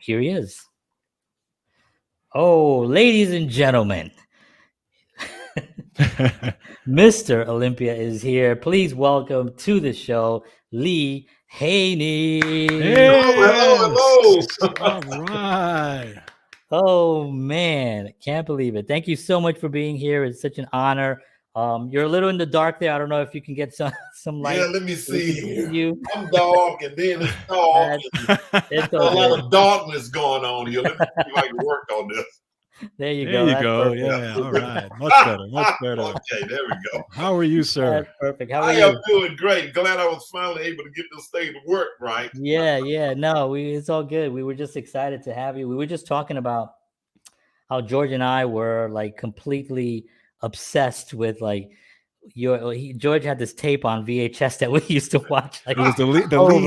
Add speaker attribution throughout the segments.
Speaker 1: here he is. Oh, ladies and gentlemen, Mr. Olympia is here. Please welcome to the show, Lee Haney.
Speaker 2: Hello.
Speaker 3: All right.
Speaker 1: Oh man, can't believe it. Thank you so much for being here. It's such an honor. You're a little in the dark there. I don't know if you can get some light.
Speaker 2: Yeah, let me see here.
Speaker 1: You.
Speaker 2: I'm dark, and then it's dark.
Speaker 1: It's
Speaker 2: a lot of darkness going on here. Let me see if I can work on this.
Speaker 1: There you
Speaker 3: There
Speaker 1: go.
Speaker 3: you go.
Speaker 1: Perfect.
Speaker 3: Yeah. All right. Much better. Much better.
Speaker 2: Okay, there we go.
Speaker 3: How are you, sir?
Speaker 1: That's perfect. How are
Speaker 2: I
Speaker 1: you?
Speaker 2: am doing great. Glad I was finally able to get this thing to work right.
Speaker 1: Yeah. No, it's all good. We were just excited to have you. We were just talking about how George and I were like completely obsessed with like George had this tape on VHS that we used to watch. Like,
Speaker 3: It was the Lee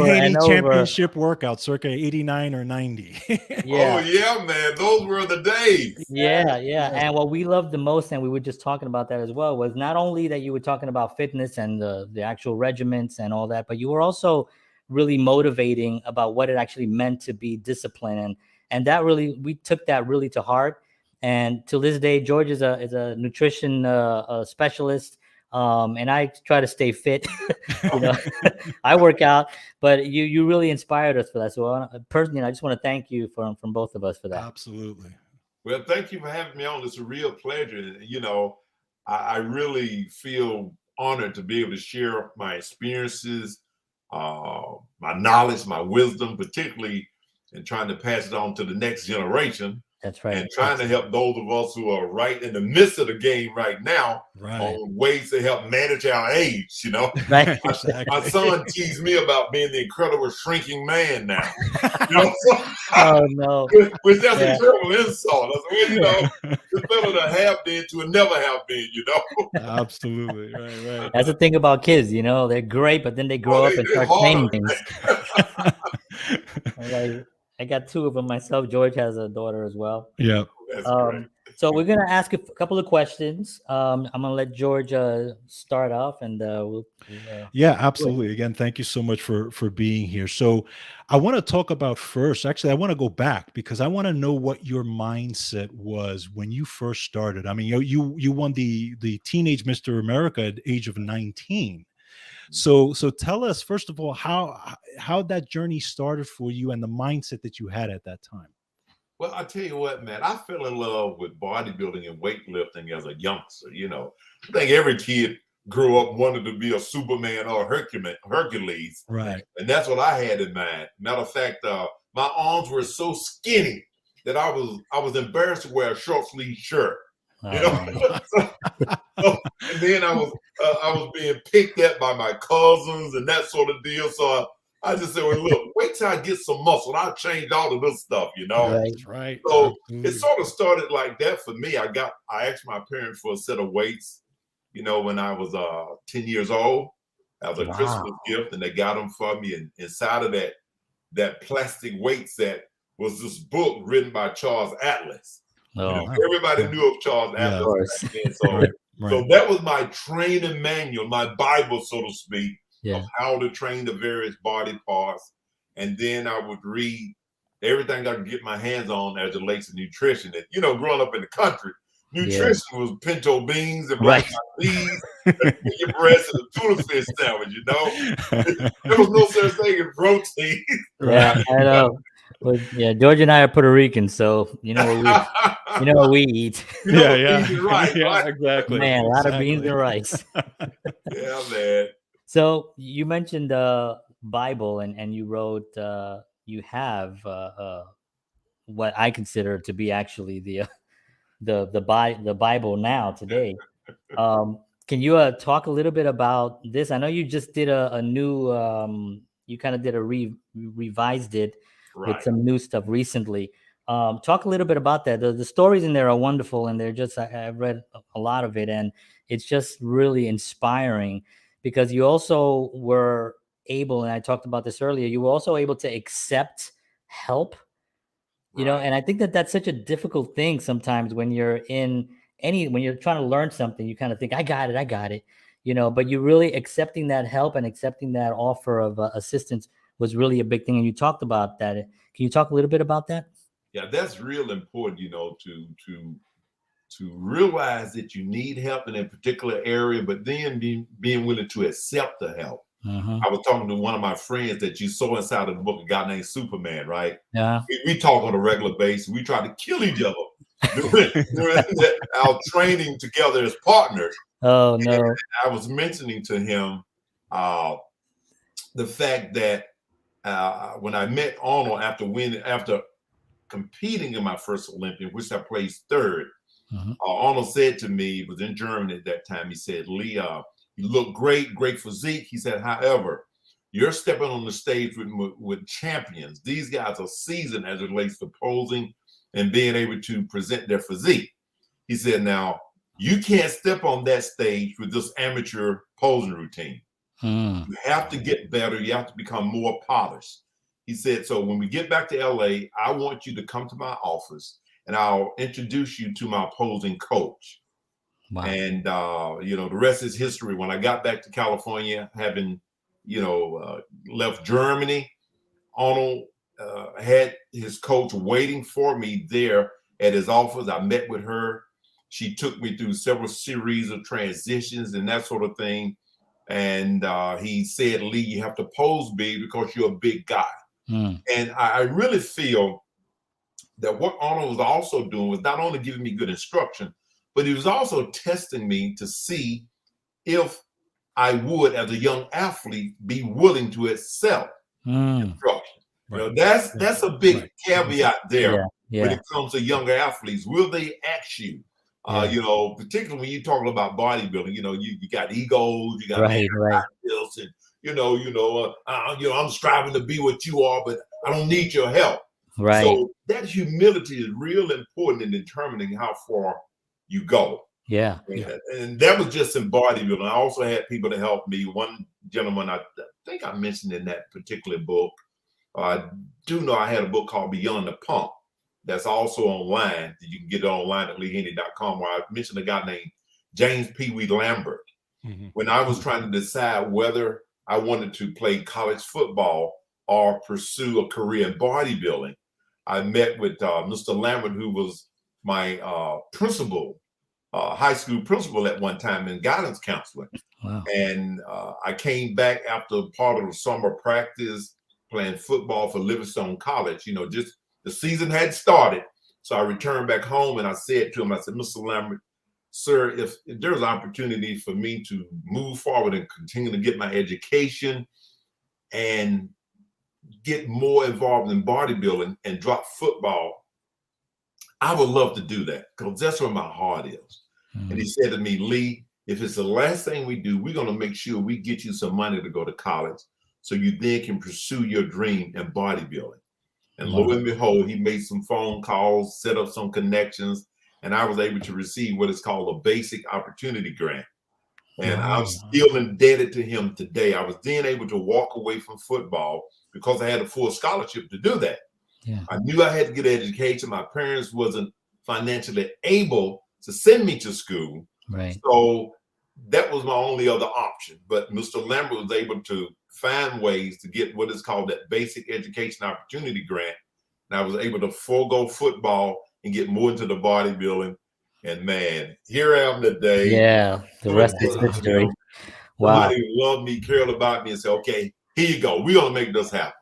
Speaker 3: Haney Championship workout, circa 89 or 90.
Speaker 1: Yeah.
Speaker 2: Oh yeah, man, those were the days.
Speaker 1: Yeah. And what we loved the most, and we were just talking about that as well, was not only that you were talking about fitness and the actual regiments and all that, but you were also really motivating about what it actually meant to be disciplined, and that really, we took that really to heart. And to this day, George is a nutrition specialist. And I try to stay fit. I work out, but you really inspired us for that. So personally, I just want to thank you from both of us for that.
Speaker 3: Absolutely.
Speaker 2: Well, thank you for having me on. It's a real pleasure. I really feel honored to be able to share my experiences, my knowledge, my wisdom, particularly in trying to pass it on to the next generation.
Speaker 1: That's right.
Speaker 2: And trying to help those of us who are right in the midst of the game right now on ways to help manage our age,
Speaker 1: Right.
Speaker 2: My son teased me about being the incredible shrinking man now.
Speaker 1: Oh, no.
Speaker 2: Which that's a terrible insult. I said, well, it's better to have been to never have been,
Speaker 3: Absolutely. Right.
Speaker 1: That's the thing about kids, they're great, but then they grow up and start saying things. I got two of them myself. George has a daughter as well.
Speaker 3: Yeah.
Speaker 1: So we're going to ask a couple of questions. I'm going to let George start off, and
Speaker 3: yeah, absolutely. Again, thank you so much for being here. So I want to talk about first, actually, I want to go back because I want to know what your mindset was when you first started. I mean, you won the Teenage Mr. America at the age of 19. So tell us, first of all, how that journey started for you and the mindset that you had at that time.
Speaker 2: Well, I tell you what, man, I fell in love with bodybuilding and weightlifting as a youngster. I think every kid grew up wanted to be a Superman or Hercules.
Speaker 3: Right.
Speaker 2: And that's what I had in mind. Matter of fact, my arms were so skinny that I was embarrassed to wear a short sleeve shirt. And then I was being picked at by my cousins and that sort of deal. So I just said, well, look, wait till I get some muscle. I'll change all of this stuff,
Speaker 3: Right.
Speaker 2: So it sort of started like that for me. I asked my parents for a set of weights, when I was 10 years old as a Christmas gift, and they got them for me. And inside of that plastic weight set was this book written by Charles Atlas. Everybody knew of Charles Atlas back then. So that was my training manual, my Bible, so to speak, of how to train the various body parts. And then I would read everything I could get my hands on as it relates to nutrition. And, growing up in the country, nutrition was pinto beans and black eyed peas, your breast and a tuna fish sandwich, There was no such thing as protein.
Speaker 1: Yeah, I know. But George and I are Puerto Rican, so you know what we eat.
Speaker 2: Right,
Speaker 3: exactly.
Speaker 1: Man, a lot of beans and rice.
Speaker 2: Yeah, man.
Speaker 1: So you mentioned Bible, and you wrote you have what I consider to be actually the Bible now today. Can you talk a little bit about this? I know you just did a new you kind of did revised it with some new stuff recently. Talk a little bit about that. The stories in there are wonderful, and they're just, I've read a lot of it, and it's just really inspiring because you also were able, and I talked about this earlier, you were also able to accept help, and I think that that's such a difficult thing sometimes when you're when you're trying to learn something, you kind of think, I got it, but you're really accepting that help and accepting that offer of assistance was really a big thing. And you talked about that. Can you talk a little bit about that?
Speaker 2: Yeah, that's real important, you know, to realize that you need help in a particular area, but then being willing to accept the help. I was talking to one of my friends that you saw inside of the book, a guy named Superman, right?
Speaker 1: Yeah.
Speaker 2: We talk on a regular basis. We try to kill each other during our training together as partners.
Speaker 1: Oh, no.
Speaker 2: And I was mentioning to him the fact that when I met Arnold after competing in my first Olympia, which I placed third, Arnold said to me, it was in Germany at that time, he said, Lee, you look great physique. He said, however, you're stepping on the stage with champions. These guys are seasoned as it relates to posing and being able to present their physique. He said, now, you can't step on that stage with this amateur posing routine. You have to get better. You have to become more polished. He said, so when we get back to LA, I want you to come to my office and I'll introduce you to my posing coach. Wow. And, you know, the rest is history. When I got back to California, having, you know, left Germany, Arnold had his coach waiting for me there at his office. I met with her. She took me through several series of transitions and that sort of thing. And he said, Lee, you have to pose big because you're a big guy. And I really feel that what Arnold was also doing was not only giving me good instruction, but he was also testing me to see if I would, as a young athlete, be willing to accept instruction. Right. You know, that's a big caveat there when it comes to younger athletes. Will they ask you? You know, particularly when you're talking about bodybuilding, you know, you got egos, you got bills, and I'm striving to be what you are, but I don't need your help. Right. So that humility is real important in determining how far you go.
Speaker 1: Yeah.
Speaker 2: And that was just in bodybuilding. I also had people to help me. One gentleman, I think I mentioned in that particular book, I do know I had a book called Beyond the Pump. That's also online. You can get it online at leehaney.com, where I mentioned a guy named James Pee Wee Lambert. When I was trying to decide whether I wanted to play college football or pursue a career in bodybuilding, I met with Mr. Lambert, who was my principal, high school principal at one time and guidance counselor. Wow. And I came back after part of the summer practice playing football for Livingstone College. You know, just the season had started. So I returned back home and I said to him, I said, Mr. Lambert, sir, if there's an opportunity for me to move forward and continue to get my education and get more involved in bodybuilding and drop football, I would love to do that because that's where my heart is. And he said to me, Lee, if it's the last thing we do, we're going to make sure we get you some money to go to college so you then can pursue your dream in bodybuilding. And lo and behold, he made some phone calls, set up some connections, and I was able to receive what is called a basic opportunity grant. And I'm still indebted to him today. I was then able to walk away from football because I had a full scholarship to do that. Yeah. I knew I had to get an education. My parents wasn't financially able to send me to school. Right. So that was my only other option. But Mr. Lambert was able to find ways to get what is called that basic education opportunity grant. And I was able to forego football and get more into the bodybuilding. And man, here I am today.
Speaker 1: Yeah, the rest is history.
Speaker 2: Wow. Somebody loved me, cared about me, and said, okay, here you go. We're going to make this happen.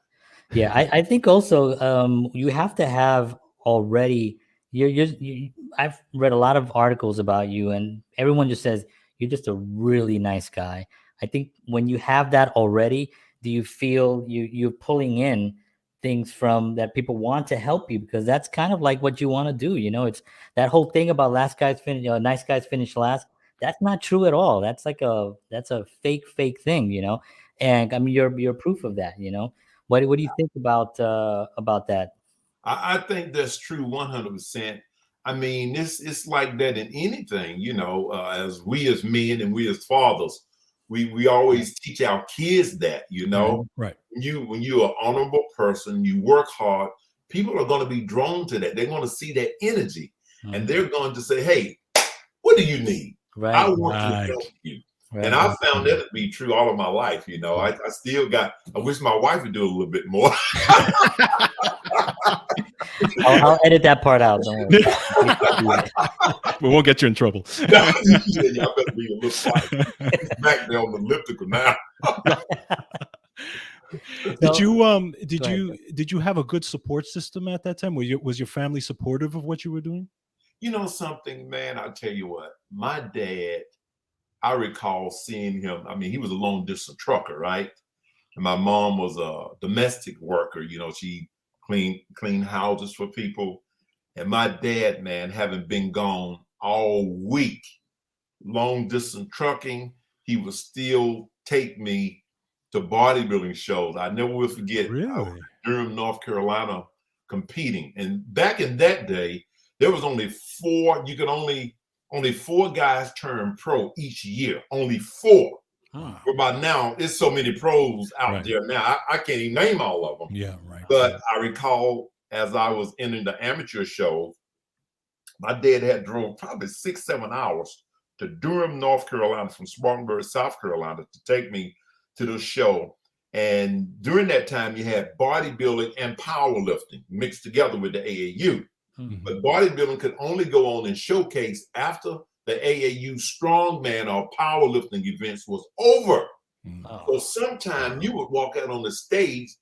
Speaker 1: Yeah, I think also you have to have already, I've read a lot of articles about you, and everyone just says you're just a really nice guy. I think when you have that already, do you feel you're pulling in things from that people want to help you, because that's kind of like what you want to do. You know, it's that whole thing about nice guys finish last. That's not true at all. That's a fake thing, you know? And I mean, you're proof of that, you know? What do you think about that?
Speaker 2: I think that's true 100%. I mean, it's like that in anything, you know, as we as men and we as fathers, we always teach our kids that, you know,
Speaker 3: right.
Speaker 2: When you're an honorable person, you work hard, people are going to be drawn to that. They're going to see that energy and they're going to say, hey, what do you need? Right. I want to help you. And I found that to be true all of my life. You know, I still got, I wish my wife would do a little bit more.
Speaker 1: I'll edit that part out. Don't worry.
Speaker 3: We won't get you in trouble.
Speaker 2: Yeah, y'all better be a little quiet. He's back there on the elliptical now.
Speaker 3: Did you have a good support system at that time? Was your family supportive of what you were doing?
Speaker 2: You know something, man, I'll tell you what, my dad, I recall seeing him. I mean, he was a long distance trucker, right? And my mom was a domestic worker. You know, she cleaned houses for people. And my dad, man, having been gone all week, long distance trucking, he would still take me to bodybuilding shows. I never will forget.
Speaker 3: Really?
Speaker 2: I was in Durham, North Carolina, competing. And back in that day, there was only four guys turn pro each year. Only four.
Speaker 3: Huh.
Speaker 2: But by now, it's so many pros out there now. I can't even name all of them.
Speaker 3: Yeah, right.
Speaker 2: But I recall as I was entering the amateur show, my dad had drove probably 6-7 hours to Durham, North Carolina from Spartanburg, South Carolina to take me to the show. And during that time, you had bodybuilding and powerlifting mixed together with the AAU. Mm-hmm. But bodybuilding could only go on and showcase after the AAU strongman or powerlifting events was over. Oh. So sometime you would walk out on the stage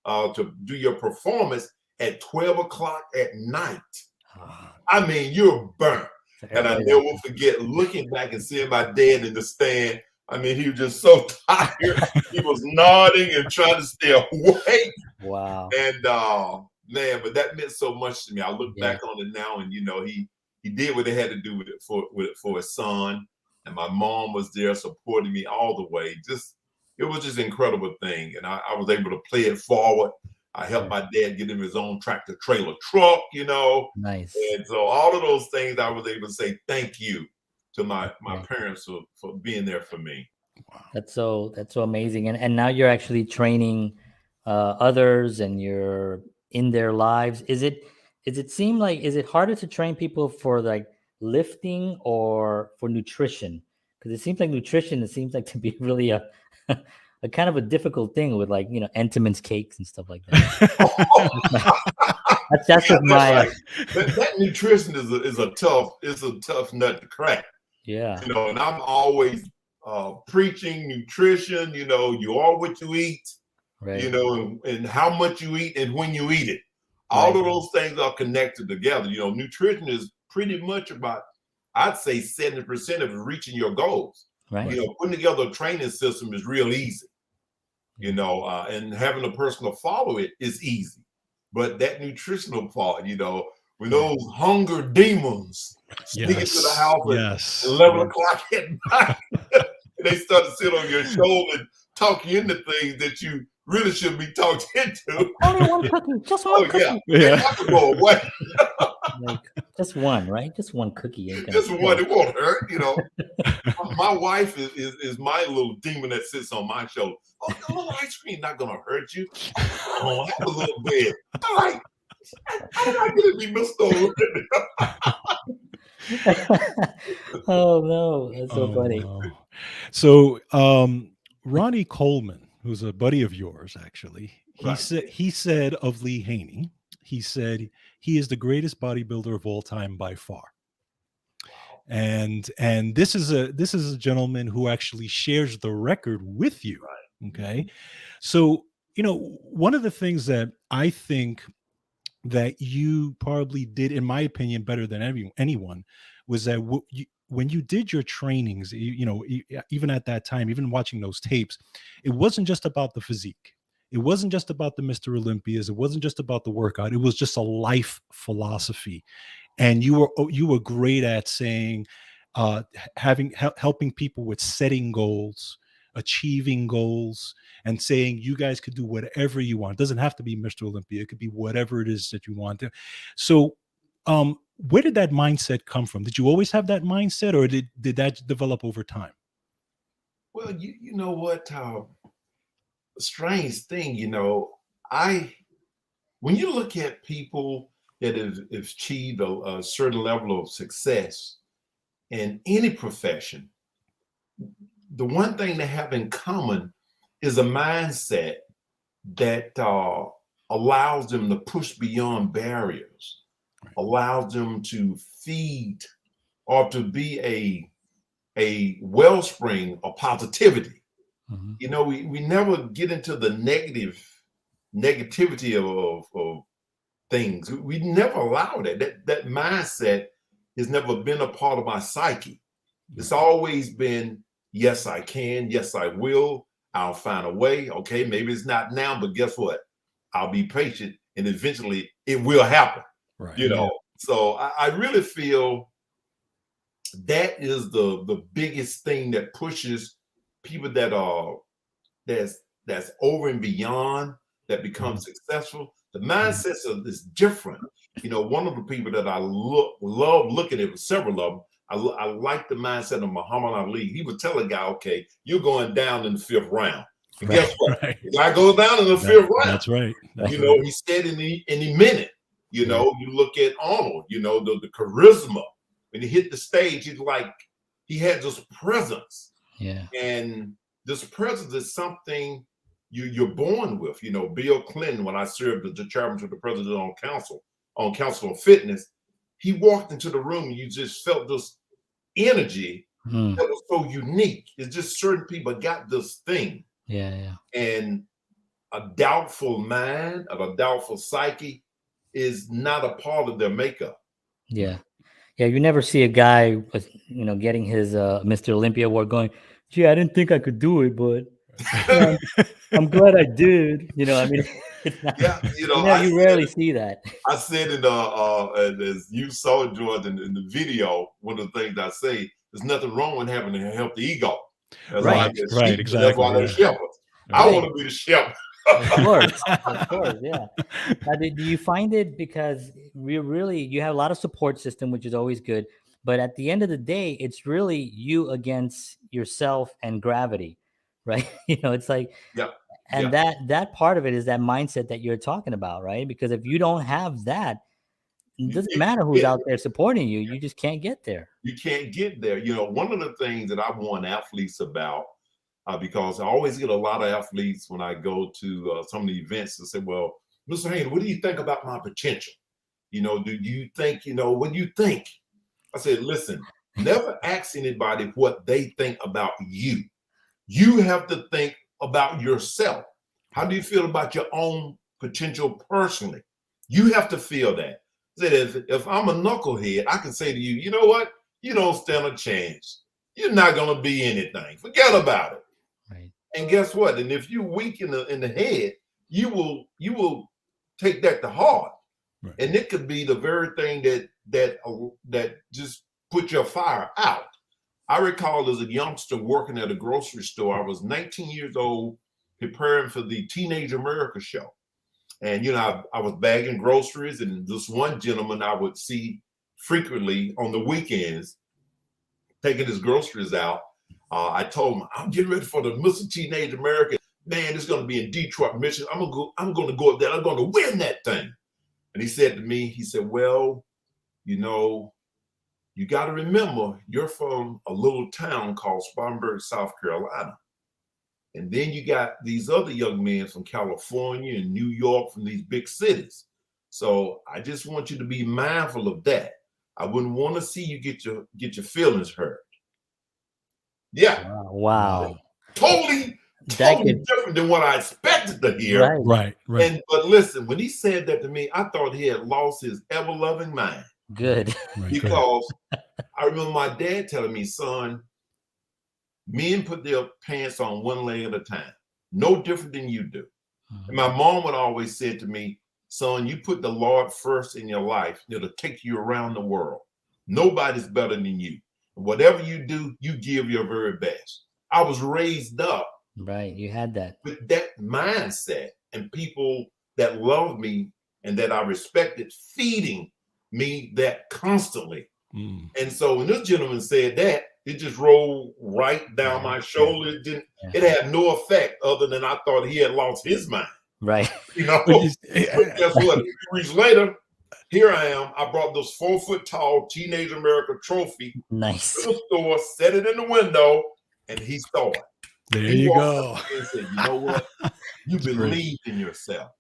Speaker 2: to do your performance at 12 o'clock at night. I mean, you're burnt. And I never will forget looking back and seeing my dad in the stand. I mean, he was just so tired. He was nodding and trying to stay awake.
Speaker 1: Wow.
Speaker 2: And man, but that meant so much to me. I look back on it now, and you know, he did what he had to do with it for his son. And my mom was there supporting me all the way. It was just an incredible thing. And I was able to play it forward. I helped my dad get him his own tractor trailer truck, you know.
Speaker 1: Nice.
Speaker 2: And so all of those things, I was able to say thank you to my parents for being there for me.
Speaker 1: Wow. That's so amazing. And now you're actually training others, and you're in their lives. Is it harder to train people for like lifting or for nutrition? Because it seems like nutrition, it seems like to be really a kind of a difficult thing with, like, you know, Entenmann's cakes and stuff like that. that's what my
Speaker 2: that nutrition is a tough nut to crack.
Speaker 1: Yeah.
Speaker 2: You know, and I'm always preaching nutrition. You know, you are what you eat. Right. You know, and how much you eat and when you eat it. All of those things are connected together. You know, nutrition is pretty much about, I'd say 70% of reaching your goals. Right. You know, putting together a training system is real easy. You know, and having a person to follow it is easy. But that nutritional part, you know, when those hunger demons sneak into the house at 11 o'clock at night, and they start to sit on your shoulder and talk you into things that you really should be talked into.
Speaker 1: Only one cookie, just one cookie.
Speaker 2: Yeah. Have to go away.
Speaker 1: Like, just one, right? Just one cookie.
Speaker 2: Just one, it won't hurt, you know. My wife is my little demon that sits on my shoulder. Oh, a little ice cream not gonna hurt you. Oh, have a little bit. All right. How did I get it be Mr.
Speaker 1: Oh no, that's so funny.
Speaker 3: No. So Ronnie Coleman, who's a buddy of yours, actually, he said of Lee Haney, he said he is the greatest bodybuilder of all time by far. And this is a gentleman who actually shares the record with you. Right. Okay. So, you know, one of the things that I think that you probably did, in my opinion, better than anyone, was that when you did your trainings, you know, even at that time, even watching those tapes, it wasn't just about the physique. It wasn't just about the Mr. Olympias. It wasn't just about the workout. It was just a life philosophy. And you were great at saying, helping people with setting goals, achieving goals, and saying you guys could do whatever you want. It doesn't have to be Mr. Olympia. It could be whatever it is that you want to. So where did that mindset come from? Did you always have that mindset, or did that develop over time?
Speaker 2: Well, you know what, strange thing, you know, when you look at people that have achieved a certain level of success in any profession, the one thing they have in common is a mindset that allows them to push beyond barriers, allows them to feed or to be a wellspring of positivity.
Speaker 1: Mm-hmm.
Speaker 2: You know, we never get into the negativity of things. We never allow that. That mindset has never been a part of my psyche. It's always been, yes, I can. Yes, I will. I'll find a way. Okay, maybe it's not now, but guess what? I'll be patient, and eventually it will happen.
Speaker 3: Right.
Speaker 2: You know, so I really feel that is the biggest thing that pushes people that are that's over and beyond, that become successful. The mindsets is different. You know, one of the people that I love looking at, several of them, I like the mindset of Muhammad Ali. He would tell a guy, okay, you're going down in the 5th round. And guess what? The guy goes down in the 5th round.
Speaker 3: That's right.
Speaker 2: You know, he said in the minute, you know, you look at Arnold, you know, the charisma. When he hit the stage, he's like, he had this presence. Yeah. And this presence is something you're born with. You know, Bill Clinton, when I served as the chairman to the president on council on fitness, he walked into the room and you just felt this energy that was so unique. It's just certain people got this thing. Yeah. And a doubtful mind, of a doubtful psyche is not a part of their makeup.
Speaker 1: Yeah. Yeah. You never see a guy with, you know, getting his Mr. Olympia award going, gee, I didn't think I could do it, but I'm glad I did. You know, I mean, it's not,
Speaker 2: yeah, you know,
Speaker 1: you rarely see that.
Speaker 2: I said it, as you saw, Jordan, in the video, one of the things I say, there's nothing wrong with having a healthy ego.
Speaker 3: Right, exactly.
Speaker 2: That's why they're shepherds. I want to be the shepherd.
Speaker 1: Of course, yeah. Now, do you find it, because you have a lot of support system, which is always good, but at the end of the day, it's really you against yourself and gravity, right? You know, it's like, that part of it is that mindset that you're talking about, right? Because if you don't have that, it doesn't matter who's out there supporting you, you just can't get there.
Speaker 2: You can't get there. You know, one of the things that I warn athletes about, because I always get a lot of athletes when I go to some of the events to say, well, Mr. Haney, what do you think about my potential? You know, do you think, you know, what do you think? I said, listen, never ask anybody what they think about you. You have to think about yourself. How do you feel about your own potential personally? You have to feel that. I said, if I'm a knucklehead, I can say to you, you know what? You don't stand a chance. You're not going to be anything. Forget about it. Right. And guess what? And if you're weak in the head, you will take that to heart. Right. And it could be the very thing that just put your fire out. I recall as a youngster working at a grocery store. I was 19 years old, preparing for the Teenage America show. And, you know, I was bagging groceries, and this one gentleman I would see frequently on the weekends taking his groceries out. I told him, I'm getting ready for the Mr. Teenage America. Man, it's going to be in Detroit, Michigan. I'm going to go up there. I'm going to win that thing. And he said to me, he said, well, you know, you got to remember, you're from a little town called Spartanburg, South Carolina. And then you got these other young men from California and New York, from these big cities. So I just want you to be mindful of that. I wouldn't want to see you get your feelings hurt. Yeah.
Speaker 1: Wow.
Speaker 2: Totally different than what I expected to hear.
Speaker 3: Right.
Speaker 2: But listen, when he said that to me, I thought he had lost his ever-loving mind.
Speaker 1: Good.
Speaker 2: Because I remember my dad telling me, son, men put their pants on one leg at a time, no different than you do. And my mom would always say to me, son, you put the Lord first in your life, it'll take you around the world. Nobody's better than you. Whatever you do, you give your very best. I was raised up.
Speaker 1: Right, you had that.
Speaker 2: With that mindset, and people that love me and that I respected feeding me that constantly. And so when this gentleman said that, it just rolled right down my shoulder. It had no effect other than I thought he had lost his mind.
Speaker 1: Right.
Speaker 2: You know, but guess what? 3 weeks later, here I am. I brought this 4-foot tall Teenage America trophy
Speaker 1: to
Speaker 2: the store, set it in the window, and he saw it.
Speaker 3: There
Speaker 2: He
Speaker 3: you
Speaker 2: walked
Speaker 3: go.
Speaker 2: up and said, you know what? You
Speaker 3: That's great.
Speaker 2: believed in yourself.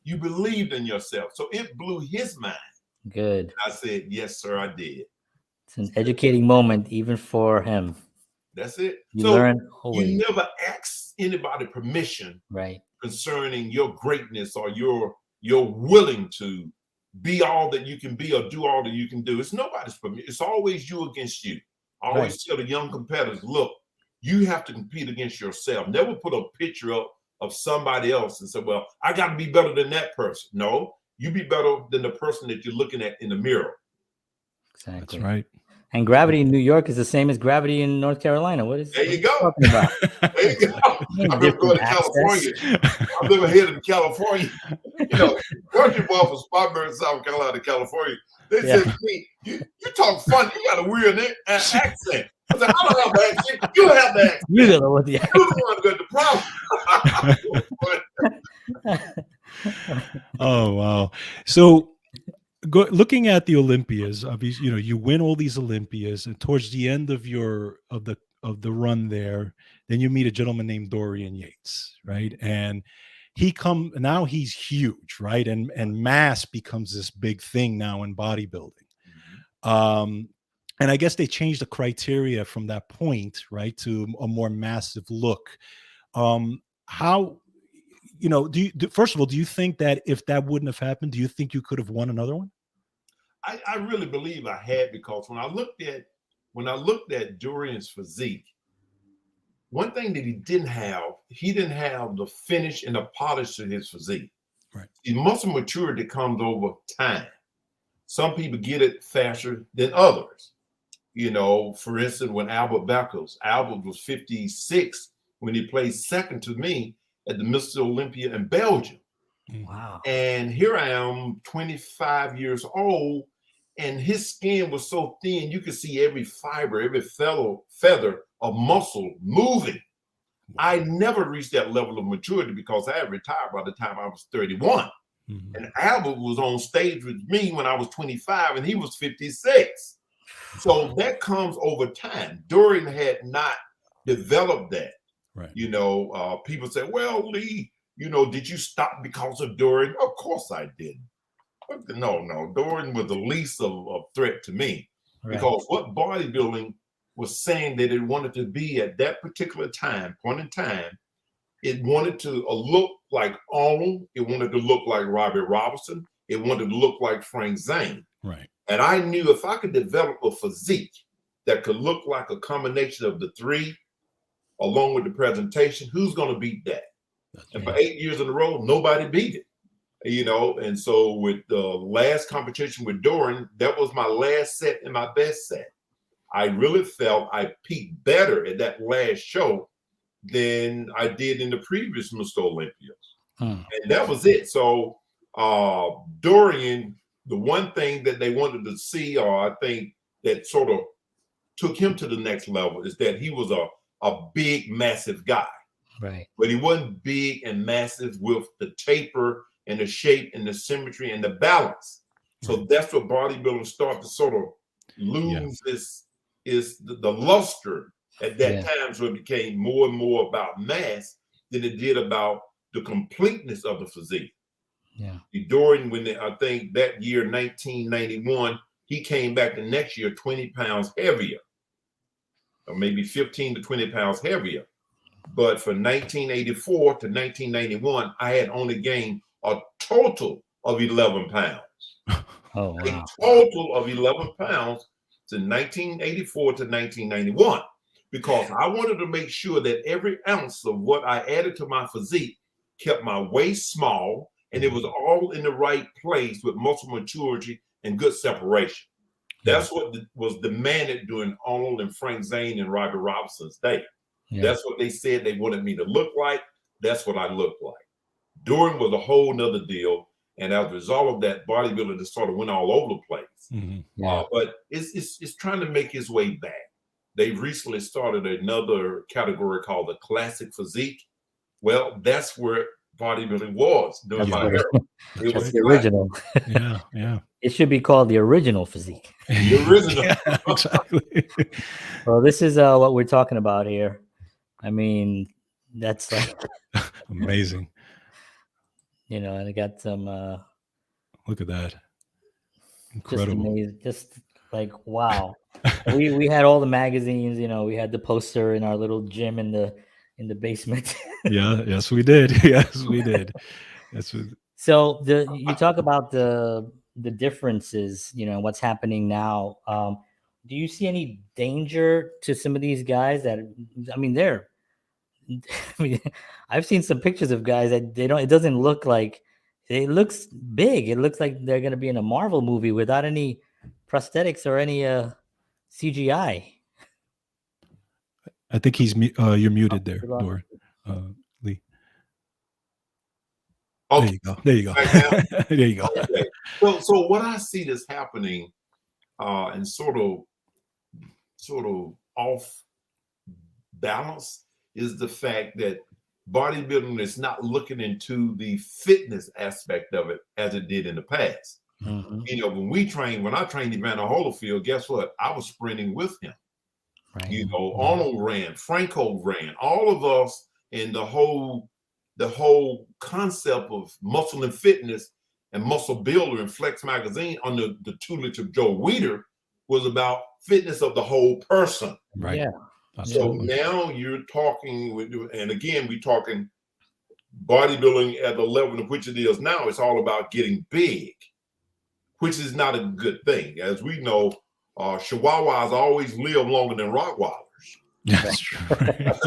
Speaker 2: You believed in yourself. So it blew his mind.
Speaker 1: Good.
Speaker 2: I said, yes, sir, I did.
Speaker 1: It's an educating moment, even for him.
Speaker 2: That's it.
Speaker 1: You
Speaker 2: So
Speaker 1: learn
Speaker 2: you
Speaker 1: always.
Speaker 2: never ask anybody permission
Speaker 1: Right.
Speaker 2: concerning your greatness, or you're willing to be all that you can be or do all that you can do. It's nobody's permission. It's always you against you. I always tell the young competitors, look, you have to compete against yourself. Never put a picture up of somebody else and say, well, I got to be better than that person. No, you be better than the person that you're looking at in the mirror.
Speaker 1: Exactly.
Speaker 3: That's right.
Speaker 1: And gravity in New York is the same as gravity in North Carolina. What is
Speaker 2: There you
Speaker 1: what
Speaker 2: go.
Speaker 1: talking about?
Speaker 2: There you go. I remember going to California. I never headed to California. You know, country boy from Spartanburg, South Carolina, California. They said to me, you talk funny. You got a weird accent. I said, I don't have the accent. You don't have the accent.
Speaker 1: You don't know what the
Speaker 2: You're the one got the problem.
Speaker 3: Oh, wow. So looking at the Olympias, obviously, you know, you win all these Olympias, and towards the end of the run there, then you meet a gentleman named Dorian Yates, right? And now he's huge, right? And mass becomes this big thing now in bodybuilding. And I guess they changed the criteria from that point, right, to a more massive look. How, you know, first of all, do you think that if that wouldn't have happened, do you think you could have won another one?
Speaker 2: I really believe I had, because when I looked at Dorian's physique, one thing that he didn't have the finish and the polish to his physique.
Speaker 3: Right.
Speaker 2: The muscle maturity comes over time. Some people get it faster than others. You know, for instance, when Albert was 56 when he played second to me at the Mr. Olympia in Belgium.
Speaker 1: Wow.
Speaker 2: And here I am, 25 years old, and his skin was so thin, you could see every fiber, every feather of muscle moving. I never reached that level of maturity because I had retired by the time I was 31. Mm-hmm. And Albert was on stage with me when I was 25 and he was 56. So that comes over time. Dorian had not developed that.
Speaker 3: Right.
Speaker 2: You know, people say, well, Lee, you know, did you stop because of Dorian? Of course I didn't. No, Dorian was the least of threat to me. Right. Because what bodybuilding was saying that it wanted to be at that particular point in time, it wanted to look like Arnold. It wanted to look like Robbie Robertson. It wanted to look like Frank Zane. Right. And I knew if I could develop a physique that could look like a combination of the three, along with the presentation, who's going to beat that? And for 8 years in a row, nobody beat it. You know, and so with the last competition with Dorian, that was my last set and my best set. I really felt I peaked better at that last show than I did in the previous Mr. Olympias. And that was it. So Dorian, the one thing that they wanted to see, or I think that sort of took him to the next level, is that he was a big, massive guy. Right. But he wasn't big and massive with the taper and the shape and the symmetry and the balance. So that's what bodybuilding started to sort of lose the luster at that time. So it became more and more about mass than it did about the completeness of the physique. Yeah. Dorian, I think that year, 1991, he came back the next year 20 pounds heavier, or maybe 15 to 20 pounds heavier. But from 1984 to 1991, I had only gained a total of 11 pounds. Oh, wow. A total of 11 pounds to 1984 to 1991, because I wanted to make sure that every ounce of what I added to my physique kept my waist small, and it was all in the right place with muscle maturity and good separation. That's what was demanded during Arnold and Frank Zane and Robbie Robertson's day. Yeah. That's what they said they wanted me to look like. That's what I looked like. Dorian was a whole nother deal. And as a result of that, bodybuilding just sort of went all over the place. Mm-hmm. Yeah. But it's trying to make its way back. They recently started another category called the classic physique. Well, that's where bodybuilding was during
Speaker 1: That's
Speaker 2: my
Speaker 1: what
Speaker 2: era. It
Speaker 1: that's
Speaker 2: was
Speaker 1: the
Speaker 2: flat.
Speaker 1: original.
Speaker 3: Yeah.
Speaker 1: It should be called the original physique.
Speaker 2: The original.
Speaker 3: Yeah, exactly.
Speaker 1: Well, this is what we're talking about here. I mean, that's like,
Speaker 3: Amazing.
Speaker 1: and I got some
Speaker 3: Look at that.
Speaker 1: just
Speaker 3: Incredible.
Speaker 1: amazing, just like wow. We had all the magazines, we had the poster in our little gym in the basement.
Speaker 3: Yeah, yes, we did. Yes, we did. That's what,
Speaker 1: So you talk about the differences, what's happening now. Do you see any danger to some of these guys that, I mean, I mean, I've seen some pictures of guys that it doesn't look like, it looks big. It looks like they're going to be in a Marvel movie without any prosthetics or any CGI.
Speaker 3: I think you're muted there, Dor. Lee.
Speaker 2: Okay.
Speaker 3: There you go.
Speaker 2: Right now?
Speaker 3: There you go.
Speaker 2: Okay. So what I see that's happening and sort of off balance is the fact that bodybuilding is not looking into the fitness aspect of it as it did in the past.
Speaker 1: Mm-hmm.
Speaker 2: When I trained Evander Holyfield, guess what? I was sprinting with him.
Speaker 1: Right.
Speaker 2: Arnold ran, Franco ran, all of us, and the whole concept of muscle and fitness and Muscle Builder and Flex Magazine under the tutelage of Joe Weider was about fitness of the whole person.
Speaker 3: Right.
Speaker 1: Yeah.
Speaker 2: So now you're talking, and again, we're talking bodybuilding at the level of which it is now. It's all about getting big, which is not a good thing. As we know, Chihuahuas always live longer than Rottweilers.
Speaker 3: That's true.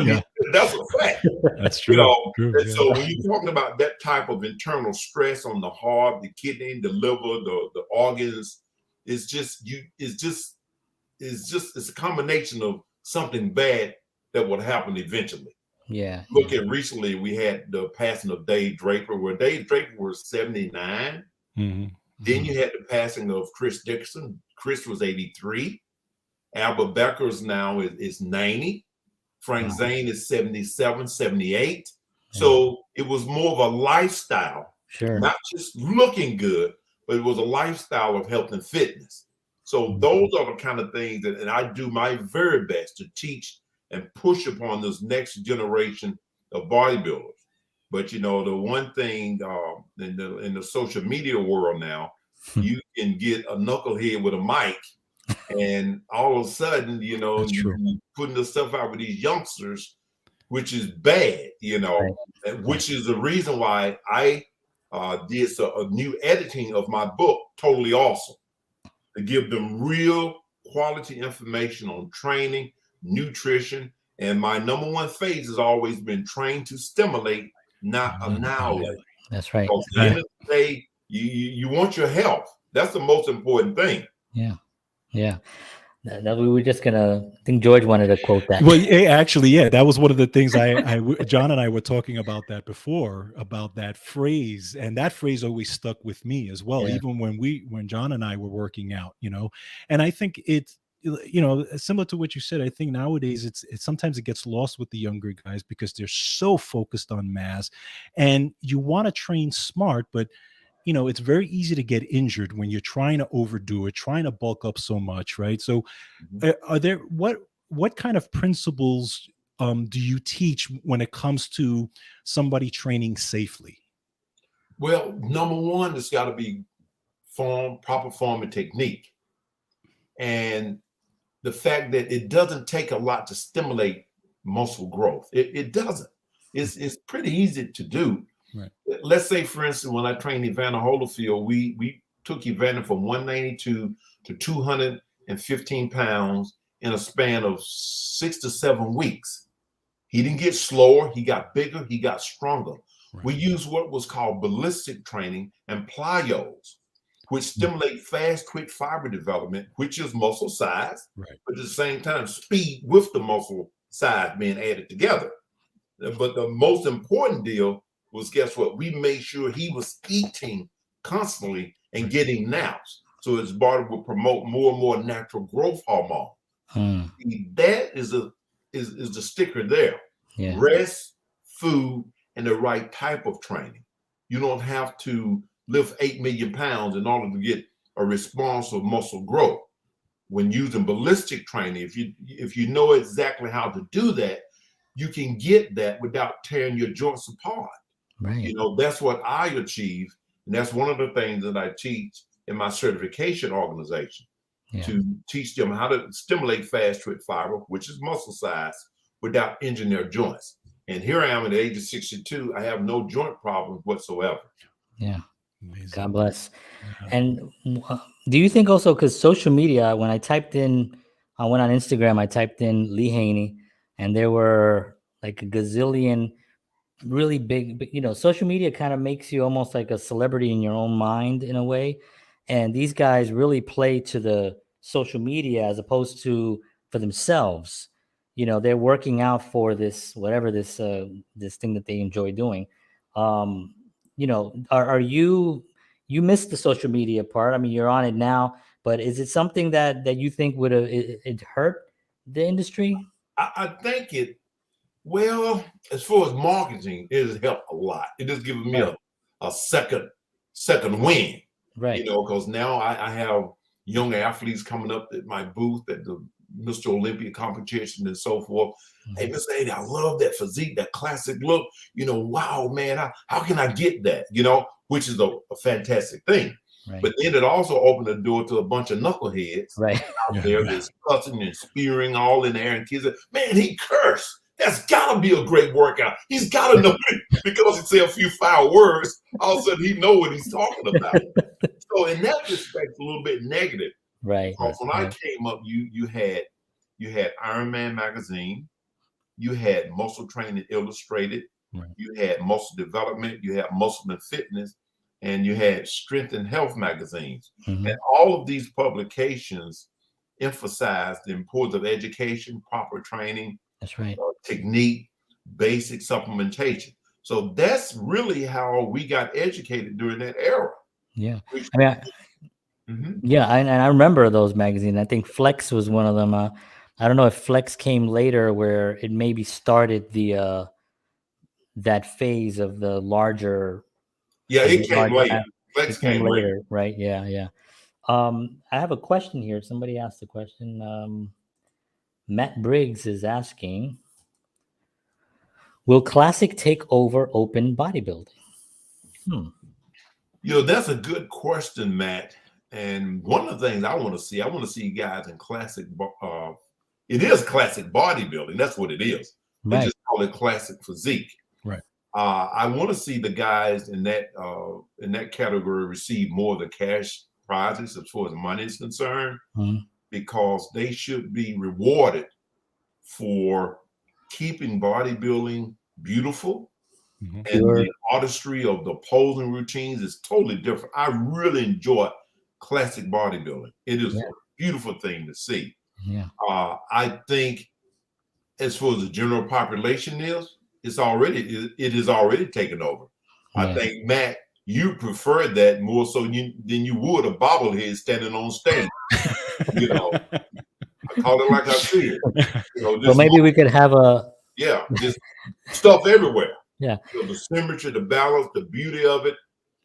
Speaker 2: Yeah. That's a fact.
Speaker 3: That's true. True,
Speaker 2: and so when you're talking about that type of internal stress on the heart, the kidney, the liver, the organs, it's a combination of something bad that would happen eventually.
Speaker 1: Yeah.
Speaker 2: Look at recently, we had the passing of Dave Draper, where Dave Draper was 79.
Speaker 3: Mm-hmm.
Speaker 2: Then you had the passing of Chris Dixon. Chris was 83. Albert Beckers now is 90. Frank Zane is 77, 78. So it was more of a lifestyle, not just looking good, but it was a lifestyle of health and fitness. So those are the kind of things and I do my very best to teach and push upon this next generation of bodybuilders. But the one thing in the social media world now, you can get a knucklehead with a mic, and all of a sudden, you're putting the stuff out with these youngsters, which is bad, which is the reason why I did a new editing of my book, TotaLee Awesome, to give them real quality information on training, nutrition, and my number one phase has always been train to stimulate, not annihilate.
Speaker 1: That's right.
Speaker 2: Because at the end of the day, you want your health. That's the most important thing.
Speaker 1: Yeah. That we were just gonna. I think George wanted to quote that.
Speaker 3: Well, actually, that was one of the things John and I were talking about that before, about that phrase, and that phrase always stuck with me as well. Yeah. Even when John and I were working out, and I think it's similar to what you said. I think nowadays it's sometimes it gets lost with the younger guys because they're so focused on mass, and you want to train smart, but it's very easy to get injured when you're trying to overdo it, trying to bulk up so much, right? So are there, what kind of principles do you teach when it comes to somebody training safely?
Speaker 2: Well, number one, it's got to be proper form and technique. And the fact that it doesn't take a lot to stimulate muscle growth. It doesn't. It's pretty easy to do.
Speaker 3: Right.
Speaker 2: Let's say, for instance, when I trained Evander Holyfield, we took Evander from 192 to 215 pounds in a span of 6 to 7 weeks. He didn't get slower. He got bigger. He got stronger. Right. We used what was called ballistic training and plyos, which stimulate fast, quick fiber development, which is muscle size,
Speaker 3: right,
Speaker 2: but at the same time, speed with the muscle size being added together. But the most important deal was, guess what? We made sure he was eating constantly and getting naps. So his body would promote more and more natural growth hormone. That is the sticker there.
Speaker 1: Yeah.
Speaker 2: Rest, food, and the right type of training. You don't have to lift 8 million pounds in order to get a response of muscle growth. When using ballistic training, if you know exactly how to do that, you can get that without tearing your joints apart.
Speaker 1: Right.
Speaker 2: You know, that's what I achieve. And that's one of the things that I teach in my certification organization, to teach them how to stimulate fast twitch fiber, which is muscle size, without injuring their joints. And here I am at the age of 62. I have no joint problems whatsoever.
Speaker 1: Yeah.
Speaker 3: Amazing.
Speaker 1: God bless.
Speaker 3: Yeah.
Speaker 1: And do you think also, because social media, when I went on Instagram, I typed in Lee Haney, and there were like a gazillion really big, you know, social media kind of makes you almost like a celebrity in your own mind in a way. And these guys really play to the social media as opposed to for themselves. You know, they're working out for this, whatever this thing that they enjoy doing. You know, are you missed the social media part? I mean, you're on it now, but is it something that you think would have it hurt the industry?
Speaker 2: I think well, as far as marketing, it has helped a lot. It has given me a second win,
Speaker 1: right?
Speaker 2: You know, because now I have young athletes coming up at my booth at the Mr. Olympia competition and so forth. Hey, Mr. Haney, I love that physique, that classic look. You know, wow, man, how can I get that? You know, which is a fantastic thing.
Speaker 1: Right.
Speaker 2: But then it also opened the door to a bunch of knuckleheads
Speaker 1: out
Speaker 2: there that's cussing and spearing all in there. And kids are, man, he cursed. That's got to be a great workout. He's got to know it, because he said a few foul words. All of a sudden, he know what he's talking about. So in that respect, a little bit negative.
Speaker 1: Right.
Speaker 2: Because when I came up, you had Iron Man magazine, you had Muscle Training Illustrated, you had Muscle Development, you had Muscle and Fitness, and you had Strength and Health magazines. And all of these publications emphasized the importance of education, proper training,
Speaker 1: that's right,
Speaker 2: technique, basic supplementation. So that's really how we got educated during that era.
Speaker 1: Yeah. I mean, yeah, and I remember those magazines. I think Flex was one of them. I don't know if Flex came later, where it maybe started the that phase of the larger.
Speaker 2: Yeah, it came later. Flex came later,
Speaker 1: right? Yeah, yeah. I have a question here. Somebody asked a question. Matt Briggs is asking, will Classic take over open bodybuilding?
Speaker 2: You know, that's a good question, Matt. And one of the things I want to see guys in classic, it is classic bodybuilding. That's what it is. They just call it classic physique.
Speaker 3: Right.
Speaker 2: I want to see the guys in that category receive more of the cash prizes as far as money is concerned, because they should be rewarded for keeping bodybuilding beautiful. And the artistry of the posing routines is totally different. I really enjoy classic bodybuilding. It is a beautiful thing to see.
Speaker 1: Yeah.
Speaker 2: I think as far as the general population is, it is already taken over. I think, Matt, you prefer that more so than you would a bobblehead standing on stage. You know, I call it like I see it. You know,
Speaker 1: well, maybe we could have
Speaker 2: just stuff everywhere.
Speaker 1: Yeah.
Speaker 2: You know, the symmetry, the balance, the beauty of it.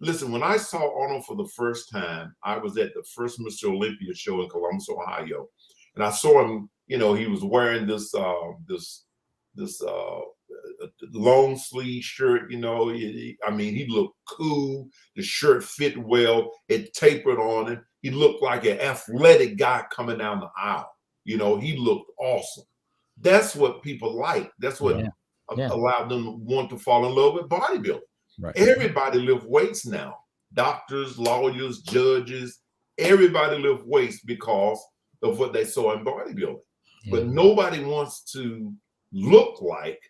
Speaker 2: Listen, when I saw Arnold for the first time, I was at the first Mr. Olympia show in Columbus, Ohio, and I saw him. You know, he was wearing this long sleeve shirt. You know, I mean, he looked cool. The shirt fit well. It tapered on him. He looked like an athletic guy coming down the aisle. You know, he looked awesome. That's what people like. That's what allowed them to want to fall in love with bodybuilding. Right. Everybody lifts weights now. Doctors, lawyers, judges, everybody lifts weights because of what they saw in bodybuilding. Yeah. But nobody wants to look like,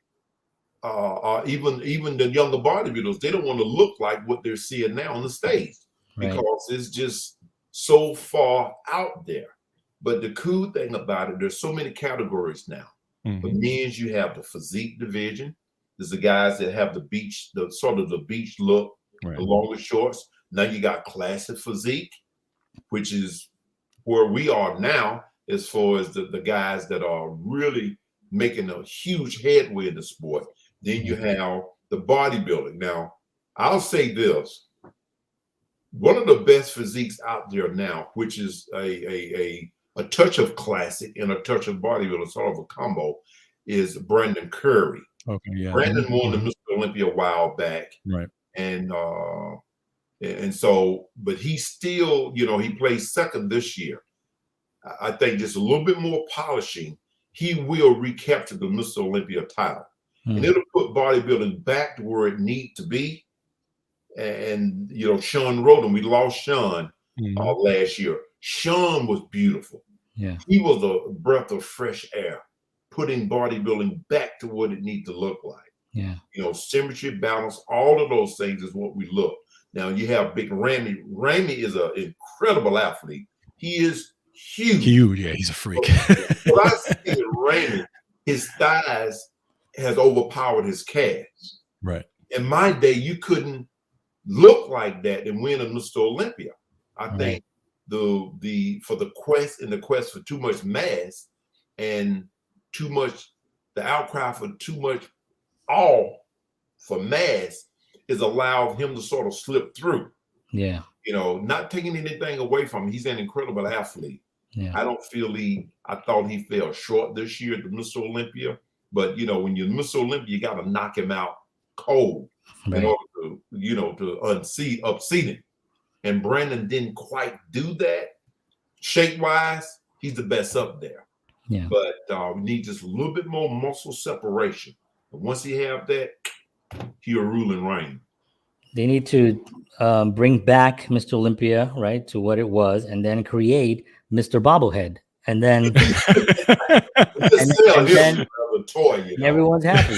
Speaker 2: even the younger bodybuilders, they don't want to look like what they're seeing now on the stage, because it's just so far out there. But the cool thing about it, there's so many categories now. For men's, you have the physique division. There's the guys that have the beach look, the longer shorts. Now you got classic physique, which is where we are now, as far as the guys that are really making a huge headway in the sport. Then you have the bodybuilding. Now, I'll say this. One of the best physiques out there now, which is a touch of classic and a touch of bodybuilding, sort of a combo, is Brandon Curry.
Speaker 3: Okay, yeah.
Speaker 2: Brandon won the Mr. Olympia a while back.
Speaker 3: Right.
Speaker 2: And so, but he still, he plays second this year. I think just a little bit more polishing, he will recapture the Mr. Olympia title. And it'll put bodybuilding back to where it needs to be. And, Sean Roden, we lost Sean last year. Sean was beautiful.
Speaker 1: Yeah.
Speaker 2: He was a breath of fresh air, putting bodybuilding back to what it needs to look like.
Speaker 1: Yeah.
Speaker 2: Symmetry, balance, all of those things is what we look. Now you have big Ramy. Ramy is an incredible athlete. He is huge.
Speaker 3: Huge, yeah, he's a freak.
Speaker 2: What I see in Ramy, his thighs has overpowered his calves.
Speaker 3: Right.
Speaker 2: In my day, you couldn't look like that and win a Mr. Olympia. I think for the quest for too much mass and too much, the outcry for too much all for mass is allowed him to sort of slip through.
Speaker 1: Yeah.
Speaker 2: Not taking anything away from him. He's an incredible athlete.
Speaker 1: Yeah.
Speaker 2: I thought he fell short this year at the Mr. Olympia. But when you're Mr. Olympia, you got to knock him out cold in order to upseat him. And Brandon didn't quite do that. Shape-wise, he's the best up there.
Speaker 1: Yeah.
Speaker 2: But we need just a little bit more muscle separation. And once he have that, he'll rule and reign.
Speaker 1: They need to bring back Mr. Olympia, right, to what it was, and then create Mr. Bobblehead. And then, then
Speaker 2: a toy,
Speaker 1: everyone's happy.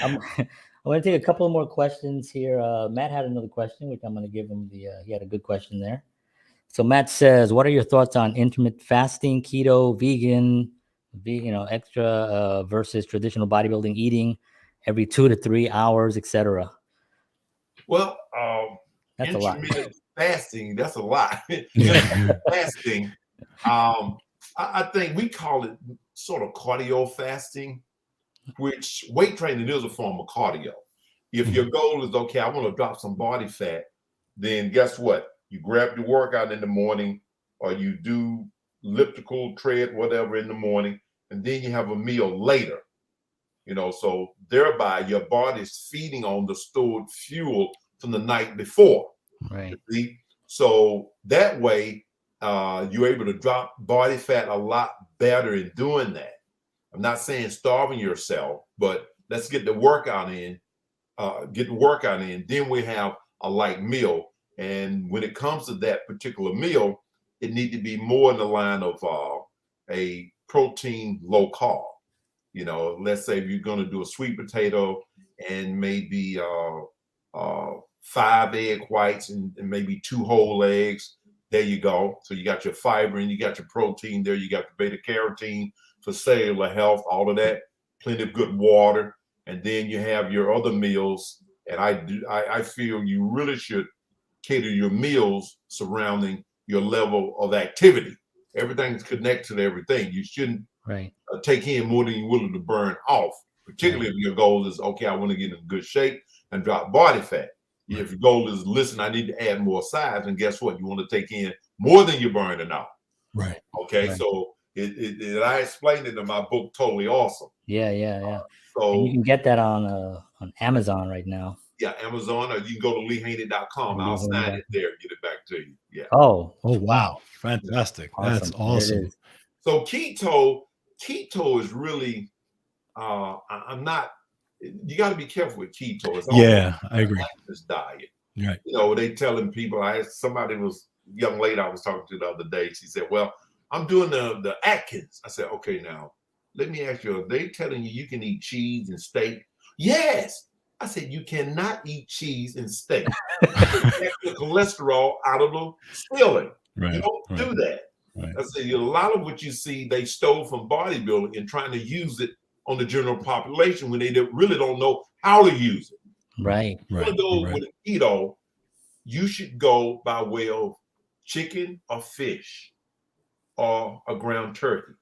Speaker 1: I'm going to take a couple more questions here. Matt had another question, which I'm going to give him he had a good question there. So Matt says, what are your thoughts on intermittent fasting, keto, vegan, extra versus traditional bodybuilding, eating every 2 to 3 hours, etc.?
Speaker 2: Well,
Speaker 1: that's a lot.
Speaker 2: Fasting, that's a lot. Fasting, I think we call it sort of cardio fasting, which weight training is a form of cardio. If your goal is, okay, I want to drop some body fat, then guess what? You grab your workout in the morning, or you do elliptical, tread, whatever in the morning, and then you have a meal later. So thereby your body's feeding on the stored fuel from the night before.
Speaker 1: Right.
Speaker 2: So that way, you're able to drop body fat a lot better in doing that. I'm not saying starving yourself, but let's get the workout in. Then we have a light meal. And when it comes to that particular meal, it needs to be more in the line of a protein low carb. Let's say if you're going to do a sweet potato and maybe 5 egg whites and maybe 2 whole eggs. There you go. So you got your fiber and you got your protein there. You got the beta carotene for cellular health, all of that, plenty of good water. And then you have your other meals. And I feel you really should cater your meals surrounding your level of activity. Everything's connected to everything. You shouldn't take in more than you're willing to burn off, particularly if your goal is, okay, I want to get in good shape and drop body fat. If your goal is, listen, I need to add more size, and guess what? You want to take in more than you're burning off.
Speaker 3: Right.
Speaker 2: Okay. Right. So I explained it in my book, TotaLee Awesome.
Speaker 1: Yeah.
Speaker 2: So
Speaker 1: and you can get that on Amazon right now.
Speaker 2: Yeah, Amazon, or you can go to LeeHaney.com. I'll sign it there and get it back to you. Yeah.
Speaker 1: Oh,
Speaker 3: wow. Fantastic. Awesome. That's awesome.
Speaker 2: So keto is really, you got to be careful with keto. It's
Speaker 3: I agree.
Speaker 2: This diet.
Speaker 3: Right.
Speaker 2: They telling people, young lady I was talking to the other day, she said, well, I'm doing the Atkins. I said, okay, now, let me ask you, are they telling you can eat cheese and steak? Yes. I said, you cannot eat cheese and steak. Take the cholesterol out of the ceiling.
Speaker 3: Right.
Speaker 2: You don't do that.
Speaker 3: Right.
Speaker 2: I said, a lot of what you see, they stole from bodybuilding and trying to use it on the general population when they really don't know how to use it.
Speaker 1: Right.
Speaker 2: If you want to go with keto, you should go by way of chicken or fish or a ground turkey.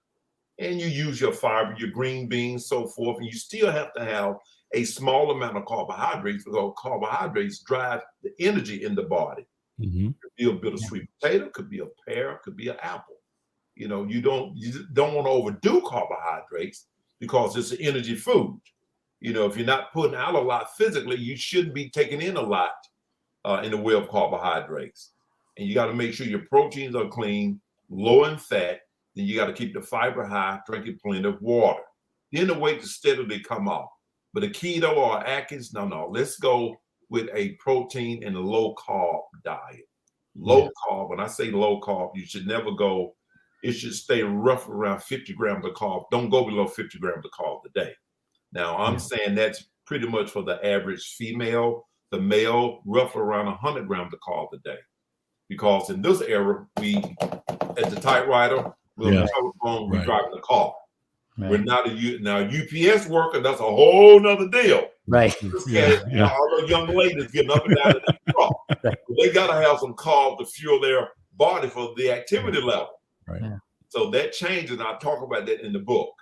Speaker 2: And you use your fiber, your green beans, so forth, and you still have to have a small amount of carbohydrates, because carbohydrates drive the energy in the body.
Speaker 3: Mhm.
Speaker 2: Could be a bit of sweet potato, could be a pear, could be an apple. You know, you don't want to overdo carbohydrates because it's an energy food. You know, if you're not putting out a lot physically, you shouldn't be taking in a lot in the way of carbohydrates. And you got to make sure your proteins are clean, low in fat. Then you got to keep the fiber high, drinking plenty of water. Then the weight to steadily come off. But a keto or Atkins, no. Let's go with a protein and a low carb diet. Low carb, when I say low carb, you should never go, it should stay rough around 50 grams of carb. Don't go below 50 grams of carb a day. Now, I'm saying that's pretty much for the average female. The male, rough around 100 grams of carb a day. Because in this era, we, as the typewriter, we're on the telephone, we're driving the car. Right. We're not now UPS worker, that's a whole nother deal.
Speaker 1: Right.
Speaker 2: All the young ladies getting up and down in the car. Right. They gotta have some carbs to fuel their body for the activity level.
Speaker 3: Right. Yeah.
Speaker 2: So that changes, and I talk about that in the book.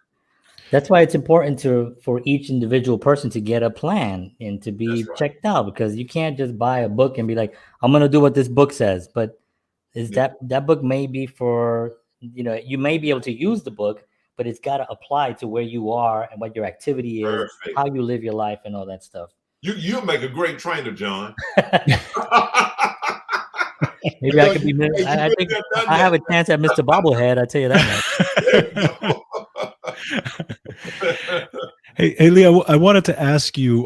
Speaker 1: That's why it's important for each individual person to get a plan and to be checked out, because you can't just buy a book and be like, I'm going to do what this book says. But that book may be for, you know, you may be able to use the book, but it's got to apply to where you are and what your activity is, how you live your life and all that stuff.
Speaker 2: You'll make a great trainer, John.
Speaker 1: Maybe I could be. I think I have a chance at Mr. Bobblehead. I tell you that much.
Speaker 3: Hey, Lee, I wanted to ask you.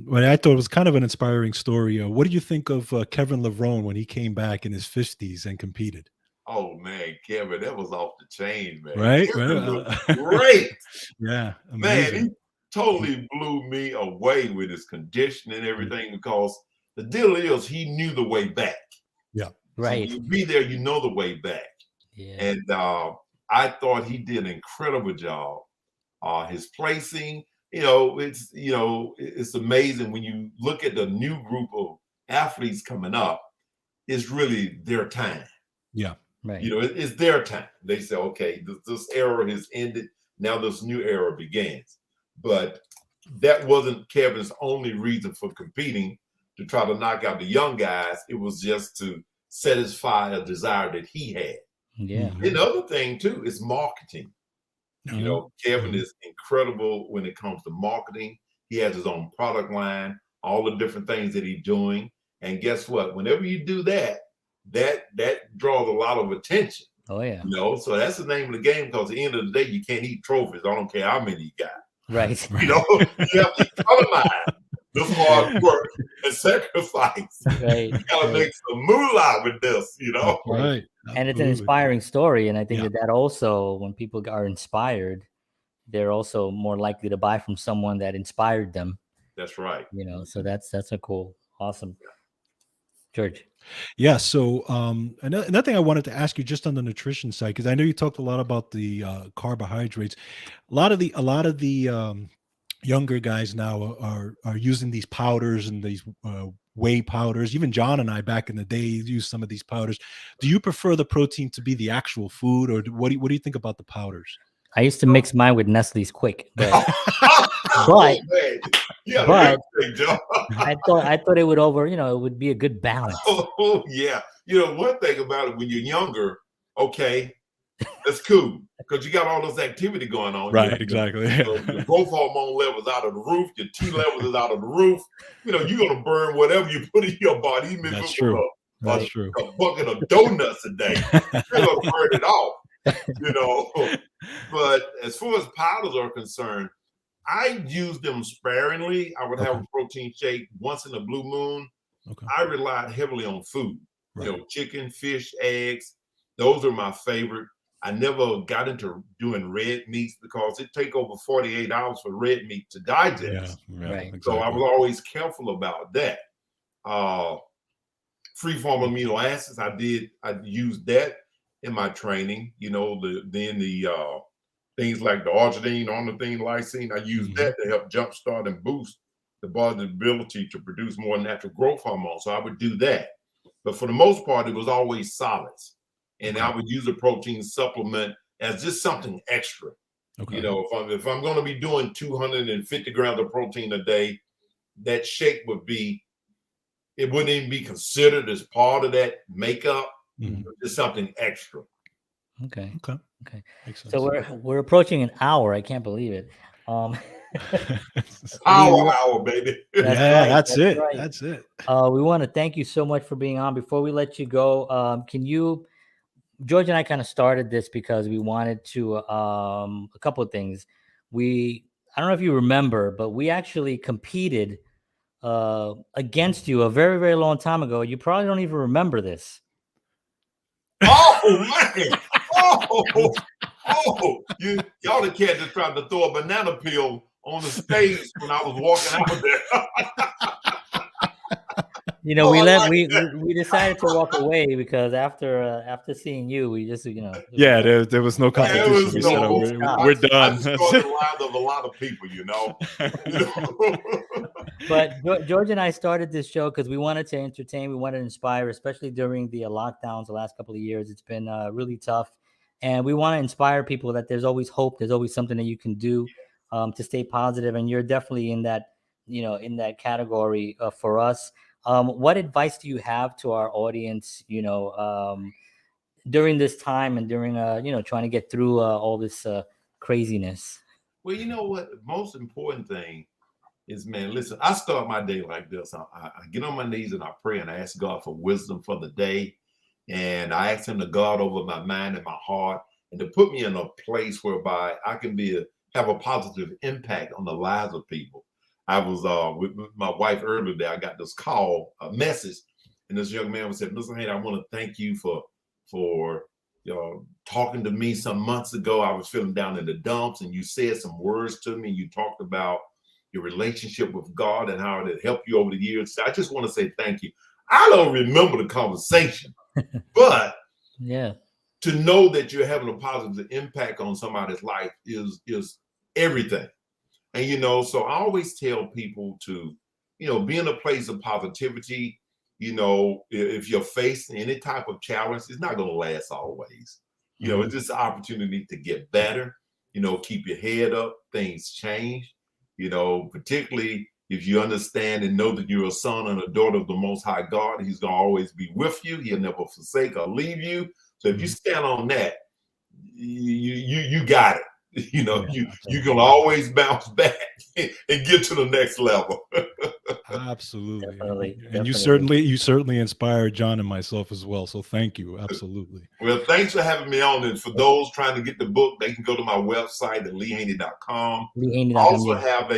Speaker 3: What I thought was kind of an inspiring story. What do you think of Kevin Levrone when he came back in his 50s and competed?
Speaker 2: Oh man, Kevin, that was off the chain, man.
Speaker 3: Right,
Speaker 2: great.
Speaker 3: Yeah, amazing.
Speaker 2: Man, he totally blew me away with his condition and everything, because the deal is he knew the way back.
Speaker 3: Yeah,
Speaker 1: right.
Speaker 2: So you be there, you know the way back. Yeah. And I thought he did an incredible job. His placing, it's amazing when you look at the new group of athletes coming up. It's really their time.
Speaker 3: Yeah.
Speaker 1: Right.
Speaker 2: You know, it's their time. They say, okay, this era has ended. Now this new era begins. But that wasn't Kevin's only reason for competing, to try to knock out the young guys. It was just to satisfy a desire that he had.
Speaker 1: Yeah.
Speaker 2: And the other thing too is marketing. You know, Kevin is incredible when it comes to marketing. He has his own product line, all the different things that he's doing. And guess what? Whenever you do that draws a lot of attention.
Speaker 1: Oh yeah.
Speaker 2: You know, so that's the name of the game, because at the end of the day, you can't eat trophies. I don't care how many you got.
Speaker 1: Right.
Speaker 2: You know, you have to economize this hard work and sacrifice.
Speaker 1: Right.
Speaker 2: You gotta make some moolah with this, you know.
Speaker 3: Right.
Speaker 1: And it's an inspiring story. And I think that also, when people are inspired, they're also more likely to buy from someone that inspired them.
Speaker 2: That's right.
Speaker 1: You know, so that's a cool, awesome. George.
Speaker 3: Yeah. So another thing I wanted to ask you, just on the nutrition side, because I know you talked a lot about the carbohydrates. A lot of the younger guys now are using these powders and these whey powders. Even John and I back in the day used some of these powders. Do you prefer the protein to be the actual food, or what do you think about the powders?
Speaker 1: I used to mix mine with Nestle's Quick, but I thought it would it would be a good balance.
Speaker 2: Oh yeah. You know, one thing about it, when you're younger, okay, that's cool, because you got all this activity going on.
Speaker 3: Right, exactly.
Speaker 2: The growth hormone levels out of the roof, your T levels is out of the roof. You know, you're gonna burn whatever you put in your body. Even
Speaker 3: That's true. That's true.
Speaker 2: A bucket of donuts a day, you're gonna burn it off. You know, but as far as powders are concerned, I use them sparingly. I would have a protein shake once in a blue moon.
Speaker 3: Okay.
Speaker 2: I relied heavily on food.
Speaker 3: Right.
Speaker 2: You know, chicken, fish, eggs. Those are my favorite. I never got into doing red meats, because it take over 48 hours for red meat to digest.
Speaker 3: Yeah,
Speaker 1: right.
Speaker 3: Exactly.
Speaker 2: So I was always careful about that. Free-form amino acids, I used that in my training. You know, the things like the arginine, ornithine, lysine, I use that to help jumpstart and boost the body's ability to produce more natural growth hormone. So I would do that. But for the most part, it was always solids. And I would use a protein supplement as just something extra.
Speaker 3: Okay.
Speaker 2: You know, if I'm going to be doing 250 grams of protein a day, that shake would be, it wouldn't even be considered as part of that makeup. It's something extra.
Speaker 1: Okay.
Speaker 3: Okay.
Speaker 1: Okay.
Speaker 3: Makes sense.
Speaker 1: So we're approaching an hour. I can't believe it.
Speaker 2: Hour, baby.
Speaker 3: That's it.
Speaker 1: Right.
Speaker 3: That's it.
Speaker 1: We want to thank you so much for being on. Before we let you go, George and I kind of started this because we wanted to, a couple of things. I don't know if you remember, but we actually competed against you a very, very long time ago. You probably don't even remember this.
Speaker 2: Oh, man. Y'all the cat just tried to throw a banana peel on the stage when I was walking out there.
Speaker 1: You know, we decided to walk away because after seeing you, we just, you know.
Speaker 3: There was no competition. We said, we're done.
Speaker 2: I destroyed the lives of a lot of people, you know.
Speaker 1: But George and I started this show because we wanted to entertain, we wanted to inspire, especially during the lockdowns the last couple of years. It's been really tough. And we want to inspire people that there's always hope. There's always something that you can do to stay positive. And you're definitely in that, you know, in that category for us. What advice do you have to our audience, you know, during this time and during, you know, trying to get through all this craziness?
Speaker 2: Well, you know what? The most important thing is, man, listen, I start my day like this. I get on my knees and I pray and I ask God for wisdom for the day. And I ask him to guard over my mind and my heart and to put me in a place whereby I can have a positive impact on the lives of people. I was with my wife earlier today. I got this a message, and this young man said, "Mr. Haney, I want to thank you for you know, talking to me some months ago. I was feeling down in the dumps, and you said some words to me. You talked about your relationship with God and how it helped you over the years. So I just want to say thank you." I don't remember the conversation, but
Speaker 1: yeah,
Speaker 2: to know that you're having a positive impact on somebody's life is everything. And, you know, so I always tell people to, you know, be in a place of positivity. You know, if you're facing any type of challenge, it's not going to last always. You know, it's just an opportunity to get better, you know, keep your head up, things change, you know, particularly if you understand and know that you're a son and a daughter of the Most High God. He's going to always be with you. He'll never forsake or leave you. So if you stand on that, you got it. You know, you can always bounce back and get to the next level.
Speaker 3: Absolutely.
Speaker 1: Definitely.
Speaker 3: And you certainly inspired John and myself as well. So thank you. Absolutely.
Speaker 2: Well, thanks for having me on. And for those trying to get the book, they can go to my website at leehaney.com. I also have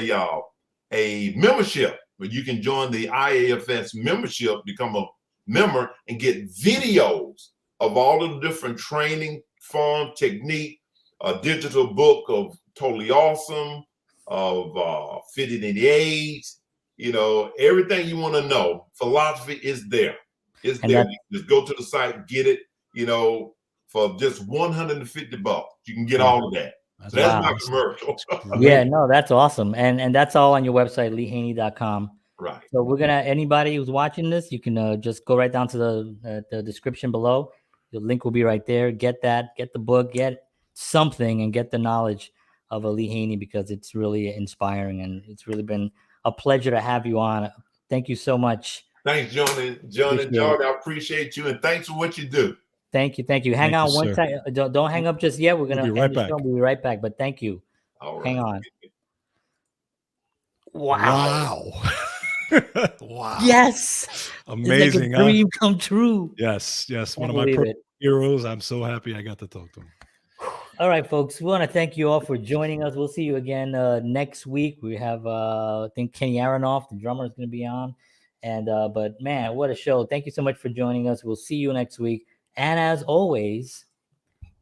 Speaker 2: a membership where you can join the IAFS membership, become a member, and get videos of all of the different training, form, technique, a digital book of TotaLee Awesome, of Fitted in the Age, you know, everything you want to know. Philosophy is there. It's there. You just go to the site, get it, you know, for just $150. You can get all of that. So that's my commercial.
Speaker 1: Yeah, no, that's awesome. And that's all on your website, leehaney.com.
Speaker 2: Right.
Speaker 1: So we're gonna, anybody who's watching this, you can just go right down to the description below. The link will be right there. Get that, get the book, get something, and get the knowledge of Lee Haney, because it's really inspiring and it's really been a pleasure to have you on. Thank you so much.
Speaker 2: Thanks, John and George. I appreciate you, and thanks for what you do.
Speaker 1: Thank you. Hang on one second. Don't hang up just yet. We're gonna
Speaker 3: be right back.
Speaker 1: We'll be right back. But thank you.
Speaker 2: All right.
Speaker 1: Hang on.
Speaker 3: Wow. Wow.
Speaker 1: Yes.
Speaker 3: Amazing.
Speaker 1: It's like a dream come true.
Speaker 3: Yes. One of my heroes. I'm so happy I got to talk to him.
Speaker 1: All right, folks. We want to thank you all for joining us. We'll see you again next week. We have I think Kenny Aronoff, the drummer, is going to be on. And but man, what a show. Thank you so much for joining us. We'll see you next week. And as always,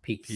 Speaker 1: peace.